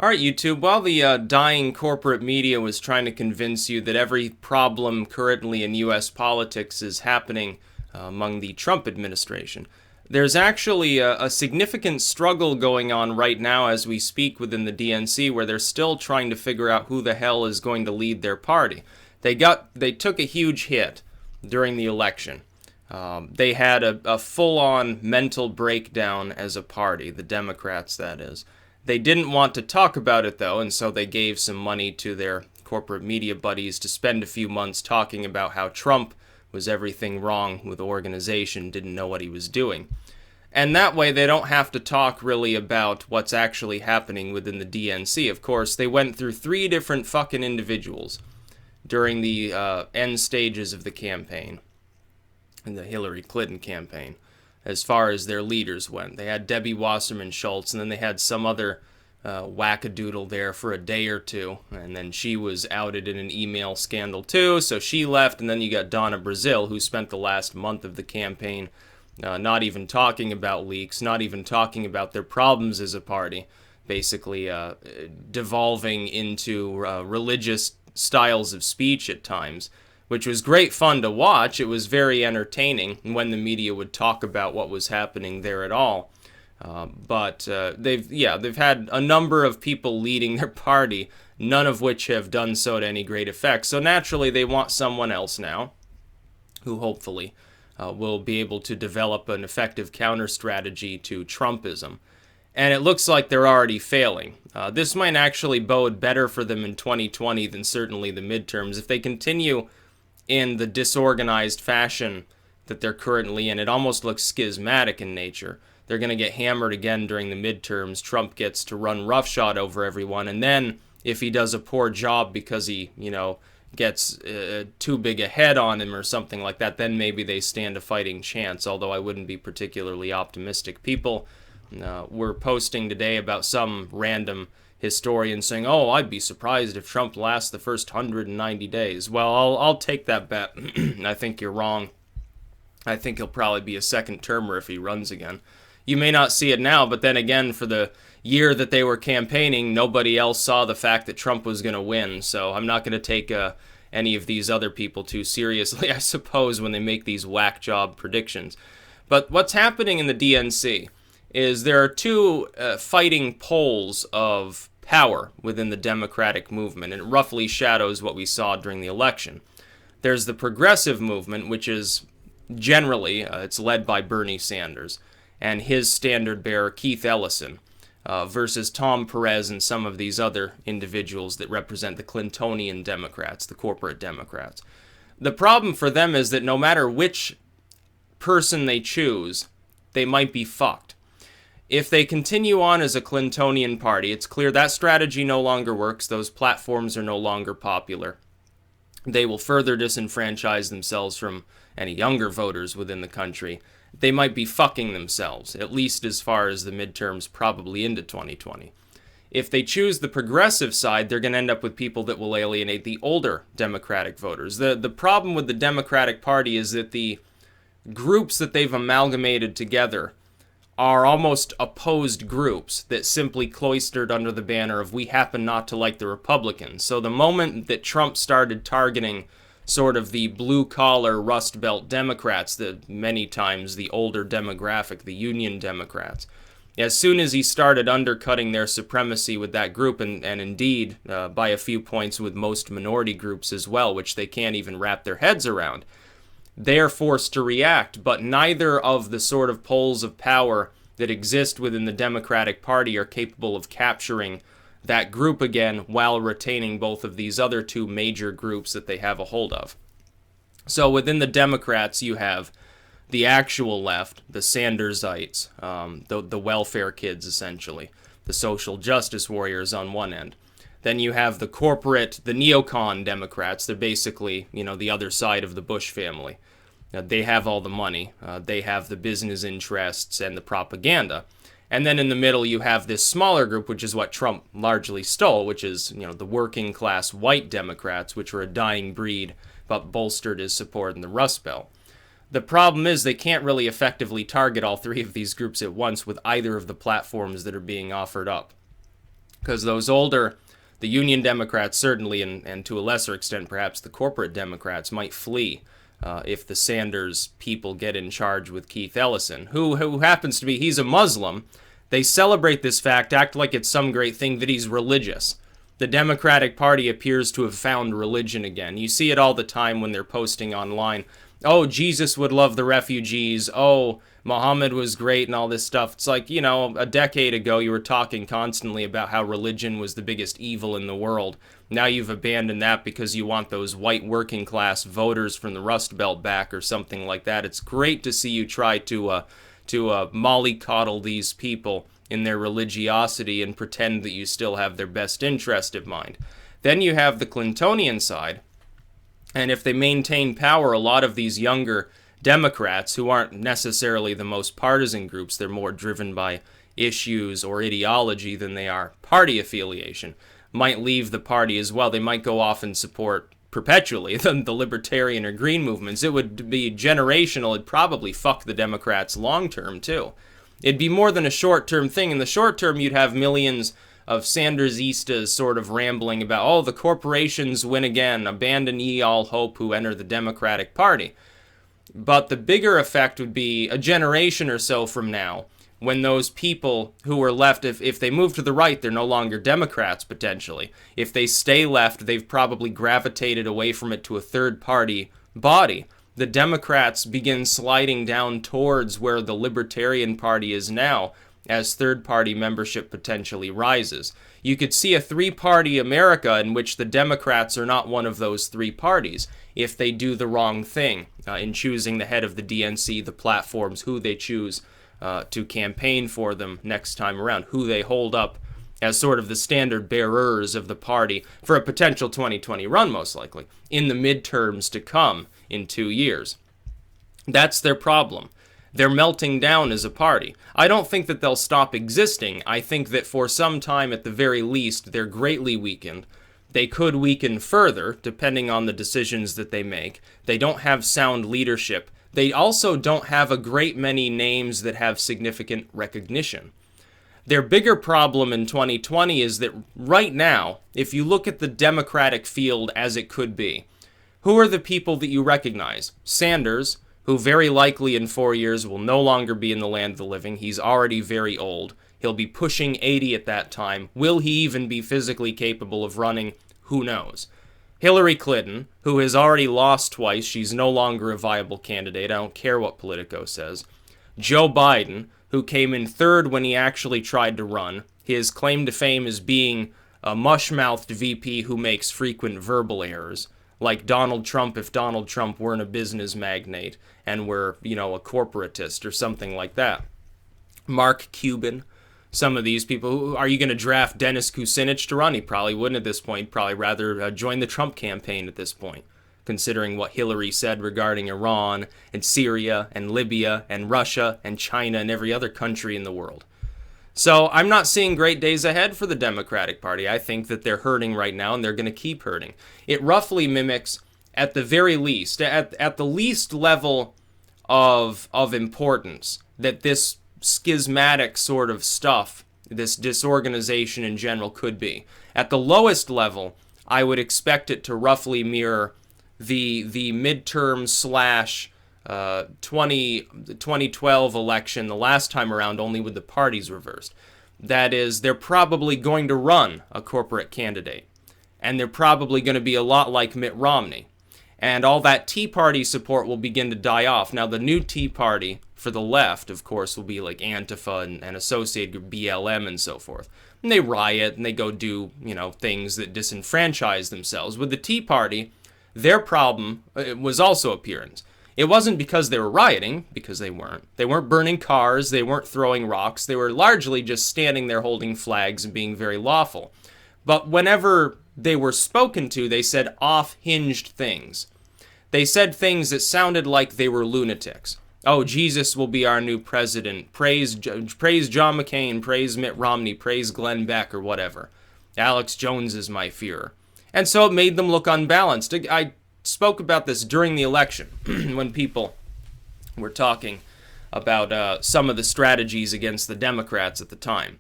All right, YouTube. While the dying corporate media was trying to convince you that every problem currently in U.S. politics is happening among the Trump administration, there's actually a significant struggle going on right now as we speak within the DNC, where they're still trying to figure out who the hell is going to lead their party. They took a huge hit during the election. They had a full-on mental breakdown as a party, the Democrats, that is. They didn't want to talk about it, though, and so they gave some money to their corporate media buddies to spend a few months talking about how Trump was everything wrong with the organization, didn't know what he was doing. And that way they don't have to talk really about what's actually happening within the DNC. Of course, they went through 3 different fucking individuals during the end stages of the campaign, in the Hillary Clinton campaign, as far as their leaders went. They had Debbie Wasserman Schultz, and then they had some other wackadoodle there for a day or two, and then she was outed in an email scandal too, so she left. And then you got Donna Brazile, who spent the last month of the campaign not even talking about leaks, not even talking about their problems as a party, basically devolving into religious styles of speech at times, which was great fun to watch. It was very entertaining when the media would talk about what was happening there at all. But they've had a number of people leading their party, none of which have done so to any great effect. So naturally, they want someone else now, who hopefully will be able to develop an effective counter strategy to Trumpism. And it looks like they're already failing. This might actually bode better for them in 2020 than certainly the midterms. If they continue in the disorganized fashion that they're currently in, it almost looks schismatic in nature. They're going to get hammered again during the midterms. Trump gets to run roughshod over everyone, and then if he does a poor job because he, gets too big a head on him or something like that, then maybe they stand a fighting chance, although I wouldn't be particularly optimistic. People were posting today about some random historian saying, "Oh, I'd be surprised if Trump lasts the first 190 days. Well, I'll take that bet. I think you're wrong. I think he'll probably be a second termer if he runs again. You may not see it now, but then again, for the year that they were campaigning, nobody else saw the fact that Trump was going to win. So I'm not going to take any of these other people too seriously, I suppose, when they make these whack job predictions. But what's happening in the DNC is there are 2 fighting poles of power within the Democratic movement, and it roughly shadows what we saw during the election. There's the progressive movement, which is generally, it's led by Bernie Sanders, and his standard bearer, Keith Ellison, versus Tom Perez and some of these other individuals that represent the Clintonian Democrats, the corporate Democrats. The problem for them is that no matter which person they choose, they might be fucked. If they continue on as a Clintonian party, it's clear that strategy no longer works. Those platforms are no longer popular. They will further disenfranchise themselves from any younger voters within the country. They might be fucking themselves, at least as far as the midterms, probably into 2020. If they choose the progressive side, they're going to end up with people that will alienate the older Democratic voters. The problem with the Democratic Party is that the groups that they've amalgamated together are almost opposed groups that simply cloistered under the banner of "we happen not to like the Republicans." So the moment that Trump started targeting sort of the blue-collar Rust Belt Democrats, many times the older demographic, the Union Democrats, as soon as he started undercutting their supremacy with that group, and indeed by a few points with most minority groups as well, which they can't even wrap their heads around, they're forced to react. But neither of the sort of poles of power that exist within the Democratic Party are capable of capturing that group again while retaining both of these other 2 major groups that they have a hold of. So within the Democrats, you have the actual left, the Sandersites, the welfare kids, essentially, the social justice warriors on one end. Then you have the corporate, the neocon Democrats. They're basically, the other side of the Bush family. They have all the money. They have the business interests and the propaganda. And then in the middle, you have this smaller group, which is what Trump largely stole, which is, the working class white Democrats, which are a dying breed, but bolstered his support in the Rust Belt. The problem is they can't really effectively target all 3 of these groups at once with either of the platforms that are being offered up. because those older, the Union Democrats certainly, and to a lesser extent perhaps the corporate Democrats, might flee if the Sanders people get in charge with Keith Ellison, who happens to be, he's a Muslim. They celebrate this fact, act like it's some great thing that he's religious. The Democratic Party appears to have found religion again. You see it all the time when they're posting online. Oh, Jesus would love the refugees. Oh, Muhammad was great and all this stuff. It's like, you know, a decade ago you were talking constantly about how religion was the biggest evil in the world. Now you've abandoned that because you want those white working class voters from the Rust Belt back or something like that. It's great to see you try to mollycoddle these people in their religiosity and pretend that you still have their best interest in mind. Then you have the Clintonian side, and if they maintain power, a lot of these younger Democrats, who aren't necessarily the most partisan groups, they're more driven by issues or ideology than they are party affiliation, might leave the party as well. They might go off and support perpetually the libertarian or green movements. It would be generational. It'd probably fuck the Democrats long term too. It'd be more than a short-term thing. In the short term, you'd have millions of Sandersistas sort of rambling about, oh, the corporations win again, abandon ye all hope who enter the Democratic Party. But the bigger effect would be a generation or so from now, when those people who are left, if they move to the right, they're no longer Democrats, potentially. If they stay left, they've probably gravitated away from it to a third-party body. The Democrats begin sliding down towards where the Libertarian Party is now, as third-party membership potentially rises. You could see a three-party America in which the Democrats are not one of those three parties if they do the wrong thing in choosing the head of the DNC, the platforms, who they choose to campaign for them next time around, who they hold up as sort of the standard bearers of the party for a potential 2020 run, most likely, in the midterms to come in 2 years. That's their problem. They're melting down as a party. I don't think that they'll stop existing. I think that for some time, at the very least, they're greatly weakened. They could weaken further, depending on the decisions that they make. They don't have sound leadership. They also don't have a great many names that have significant recognition. Their bigger problem in 2020 is that right now, if you look at the Democratic field as it could be, who are the people that you recognize? Sanders, who very likely in 4 years will no longer be in the land of the living. He's already very old. He'll be pushing 80 at that time. Will he even be physically capable of running? Who knows? Hillary Clinton, who has already lost twice. She's no longer a viable candidate. I don't care what Politico says. Joe Biden, who came in third when he actually tried to run. His claim to fame is being a mush-mouthed VP who makes frequent verbal errors. Like Donald Trump, if Donald Trump weren't a business magnate and were, a corporatist or something like that. Mark Cuban, some of these people. Are you going to draft Dennis Kucinich to run? He probably wouldn't at this point. Probably rather join the Trump campaign at this point, considering what Hillary said regarding Iran and Syria and Libya and Russia and China and every other country in the world. So I'm not seeing great days ahead for the Democratic Party. I think that they're hurting right now, and they're going to keep hurting. It roughly mimics, at the very least, at the least level of importance, that this schismatic sort of stuff, this disorganization in general, could be. At the lowest level, I would expect it to roughly mirror the midterm / 2012 election the last time around, only with the parties reversed. That is, they're probably going to run a corporate candidate, and they're probably going to be a lot like Mitt Romney, and all that Tea Party support will begin to die off. Now, the new Tea Party for the left, of course, will be like Antifa and associated BLM and so forth. And they riot and they go do, things that disenfranchise themselves. With the Tea Party, their problem was also appearance. It wasn't because they were rioting, because they weren't. They weren't burning cars, they weren't throwing rocks, they were largely just standing there holding flags and being very lawful. But whenever they were spoken to, they said off-hinged things. They said things that sounded like they were lunatics. Oh, Jesus will be our new president. Praise John McCain, praise Mitt Romney, praise Glenn Beck, or whatever. Alex Jones is my Führer. And so it made them look unbalanced. I spoke about this during the election when people were talking about some of the strategies against the Democrats at the time.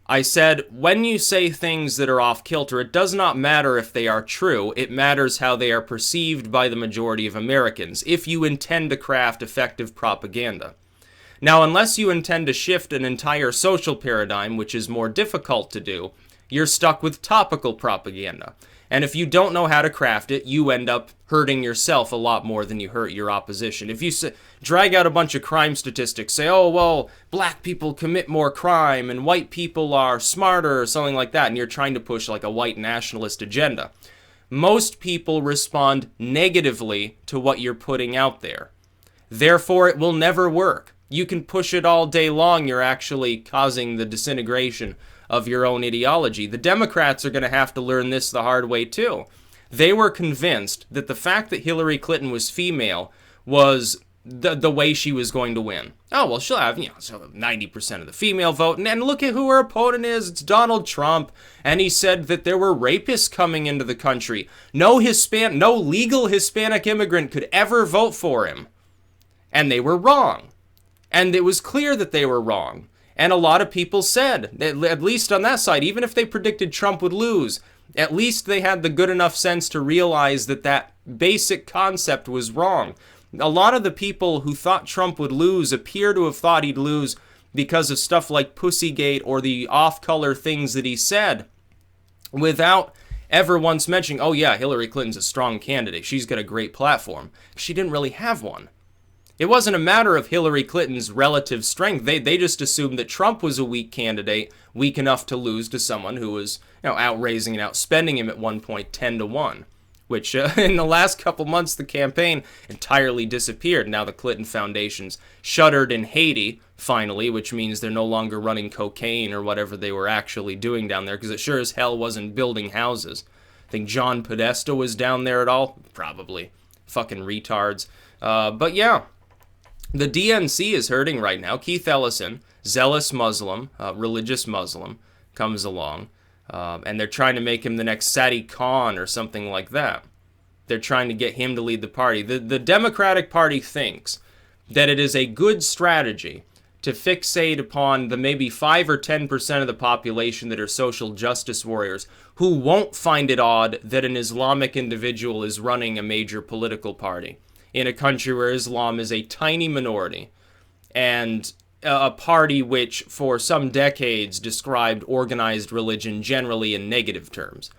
I said, when you say things that are off kilter, it does not matter if they are true. It matters how they are perceived by the majority of Americans, if you intend to craft effective propaganda. Now, unless you intend to shift an entire social paradigm, which is more difficult to do, you're stuck with topical propaganda. And if you don't know how to craft it, you end up hurting yourself a lot more than you hurt your opposition. If you drag out a bunch of crime statistics, say, oh, well, black people commit more crime and white people are smarter or something like that, and you're trying to push like a white nationalist agenda, most people respond negatively to what you're putting out there. Therefore, it will never work. You can push it all day long, you're actually causing the disintegration of your own ideology. The Democrats are going to have to learn this the hard way too. They were convinced that the fact that Hillary Clinton was female was the way she was going to win. Oh, well, she'll have, 90% of the female vote. And look at who her opponent is. It's Donald Trump. And he said that there were rapists coming into the country. No legal Hispanic immigrant could ever vote for him. And they were wrong. And it was clear that they were wrong. And a lot of people said, at least on that side, even if they predicted Trump would lose, at least they had the good enough sense to realize that that basic concept was wrong. A lot of the people who thought Trump would lose appear to have thought he'd lose because of stuff like Pussygate or the off-color things that he said, without ever once mentioning, oh yeah, Hillary Clinton's a strong candidate. She's got a great platform. She didn't really have one. It wasn't a matter of Hillary Clinton's relative strength. They just assumed that Trump was a weak candidate, weak enough to lose to someone who was, outraising and outspending him at one point 10-1, which in the last couple months the campaign entirely disappeared. Now the Clinton Foundation's shuttered in Haiti, finally, which means they're no longer running cocaine or whatever they were actually doing down there, because it sure as hell wasn't building houses. Think John Podesta was down there at all? Probably. Fucking retards. But yeah. The DNC is hurting right now. Keith Ellison, zealous Muslim, religious Muslim, comes along, and they're trying to make him the next Sadiq Khan or something like that. They're trying to get him to lead the party. The Democratic Party thinks that it is a good strategy to fixate upon the maybe 5 or 10% of the population that are social justice warriors who won't find it odd that an Islamic individual is running a major political party in a country where Islam is a tiny minority, and a party which for some decades described organized religion generally in negative terms.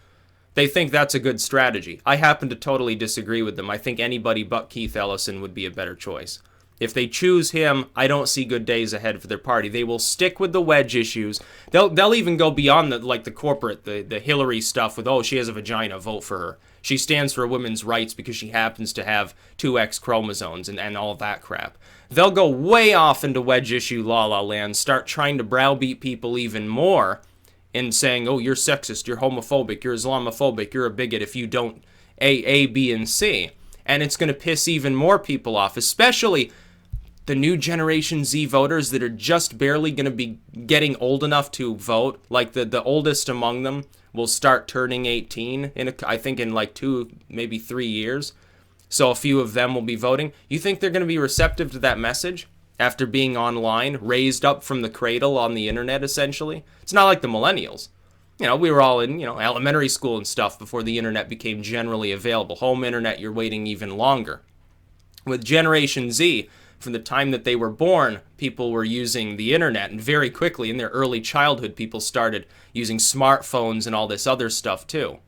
They think that's a good strategy. I happen to totally disagree with them. I think anybody but Keith Ellison would be a better choice. If they choose him, I don't see good days ahead for their party. They will stick with the wedge issues. They'll even go beyond the corporate, the Hillary stuff with, oh, she has a vagina, vote for her. She stands for women's rights because she happens to have 2 X chromosomes and all that crap. They'll go way off into wedge issue la land, start trying to browbeat people even more and saying, oh, you're sexist, you're homophobic, you're Islamophobic, you're a bigot if you don't A, B, and C. And it's going to piss even more people off, especially the new Generation Z voters that are just barely going to be getting old enough to vote. Like the oldest among them will start turning 18 I think in like 2, maybe 3 years. So a few of them will be voting. You think they're going to be receptive to that message after being online, raised up from the cradle on the internet, essentially? It's not like the millennials. We were all in, elementary school and stuff before the internet became generally available. Home internet, you're waiting even longer. With Generation Z, from the time that they were born, people were using the internet, and very quickly in their early childhood, people started using smartphones and all this other stuff too.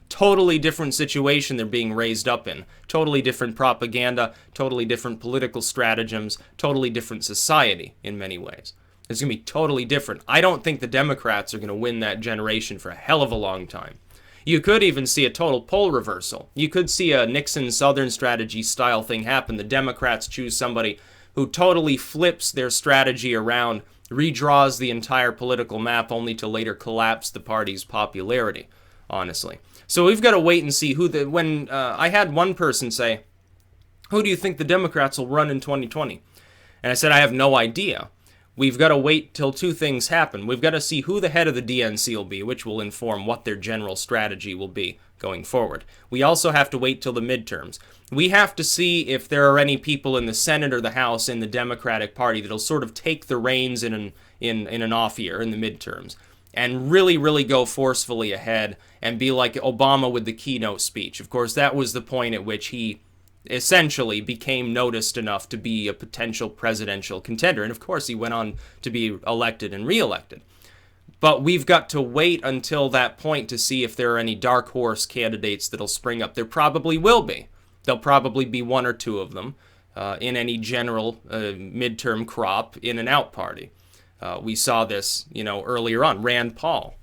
Totally different situation they're being raised up in. Totally different propaganda, totally different political stratagems, totally different society in many ways. It's going to be totally different. I don't think the Democrats are going to win that generation for a hell of a long time. You could even see a total poll reversal. You could see a Nixon Southern strategy style thing happen. The Democrats choose somebody who totally flips their strategy around, redraws the entire political map only to later collapse the party's popularity, honestly. So we've got to wait and see when I had one person say, who do you think the Democrats will run in 2020? And I said, I have no idea. We've got to wait till 2 things happen. We've got to see who the head of the DNC will be, which will inform what their general strategy will be going forward. We also have to wait till the midterms. We have to see if there are any people in the Senate or the House in the Democratic Party that'll sort of take the reins in an off year in the midterms. and really, really go forcefully ahead and be like Obama with the keynote speech. Of course, that was the point at which he essentially became noticed enough to be a potential presidential contender. And of course, he went on to be elected and reelected. But we've got to wait until that point to see if there are any dark horse candidates that'll spring up. There probably will be. There'll probably be one or two of them in any general midterm crop in and out party. We saw this, earlier on. Rand Paul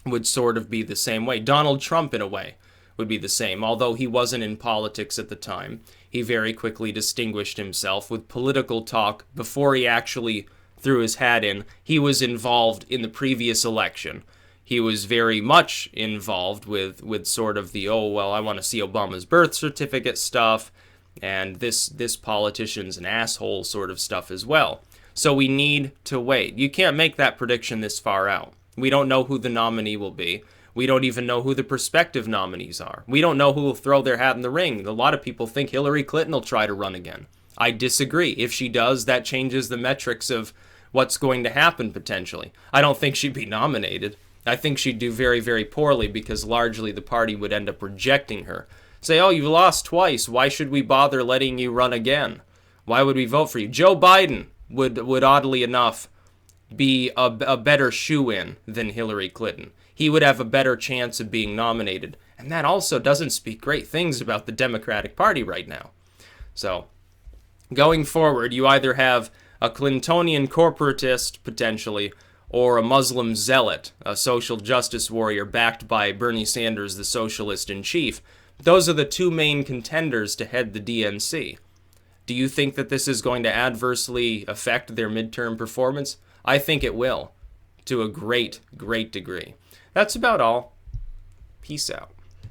would sort of be the same way. Donald Trump, in a way, would be the same. Although he wasn't in politics at the time, he very quickly distinguished himself with political talk before he actually threw his hat in. He was involved in the previous election. He was very much involved with sort of the, I want to see Obama's birth certificate stuff, and this politician's an asshole sort of stuff as well. So we need to wait. You can't make that prediction this far out. We don't know who the nominee will be. We don't even know who the prospective nominees are. We don't know who will throw their hat in the ring. A lot of people think Hillary Clinton will try to run again. I disagree. If she does, that changes the metrics of what's going to happen potentially. I don't think she'd be nominated. I think she'd do very, very poorly because largely the party would end up rejecting her. Say, you've lost twice. Why should we bother letting you run again? Why would we vote for you? Joe Biden would oddly enough be a better shoe-in than Hillary Clinton. He would have a better chance of being nominated. And that also doesn't speak great things about the Democratic Party right now. So, going forward, you either have a Clintonian corporatist, potentially, or a Muslim zealot, a social justice warrior backed by Bernie Sanders, the socialist in chief. Those are the two main contenders to head the DNC. Do you think that this is going to adversely affect their midterm performance? I think it will, to a great, great degree. That's about all. Peace out.